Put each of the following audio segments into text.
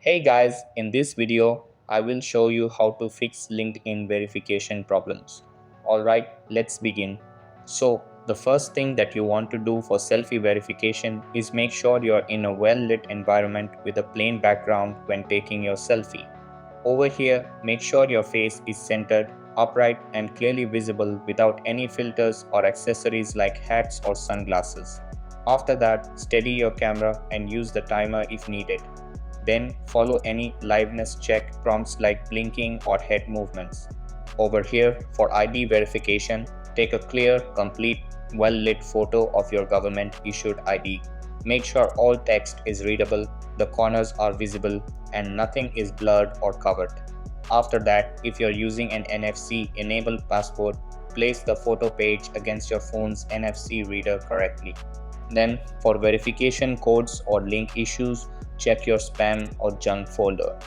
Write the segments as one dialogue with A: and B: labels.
A: Hey guys, in this video, I will show you how to fix LinkedIn verification problems. Alright, let's begin. So, the first thing that you want to do for selfie verification is make sure you're in a well lit environment with a plain background when taking your selfie. Over here, make sure your face is centered, upright, and clearly visible without any filters or accessories like hats or sunglasses. After that, steady your camera and use the timer if needed. Then follow any liveness check prompts like blinking or head movements. Over here, for ID verification, take a clear, complete, well lit photo of your government issued ID. Make sure all text is readable, the corners are visible, and nothing is blurred or covered. After that, if you're using an NFC enabled passport, place the photo page against your phone's NFC reader correctly. Then, for verification codes or link issues, check your spam or junk folder.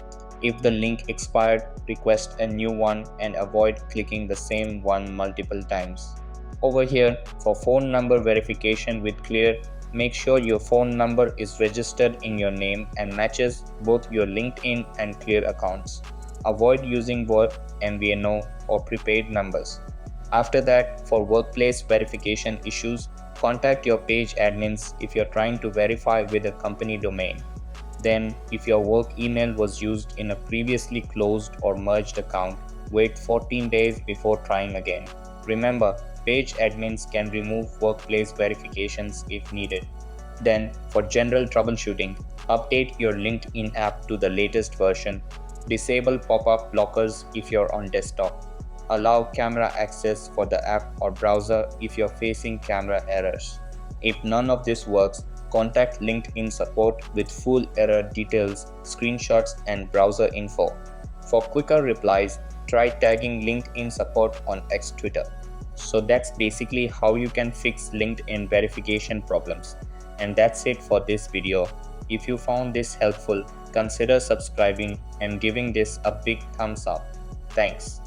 A: If the link expired, request a new one and avoid clicking the same one multiple times. Over here, for phone number verification with Clear, make sure your phone number is registered in your name and matches both your LinkedIn and Clear accounts. Avoid using work, MVNO, or prepaid numbers. After that, for workplace verification issues, contact your page admins if you're trying to verify with a company domain. Then, if your work email was used in a previously closed or merged account, wait 14 days before trying again. Remember, page admins can remove workplace verifications if needed. Then, for general troubleshooting, update your LinkedIn app to the latest version. Disable pop up blockers if you're on desktop. Allow camera access for the app or browser if you're facing camera errors. If none of this works, contact LinkedIn support with full error details, screenshots, and browser info. For quicker replies, try tagging LinkedIn support on X Twitter. So that's basically how you can fix LinkedIn verification problems. And that's it for this video. If you found this helpful, consider subscribing and giving this a big thumbs up. Thanks.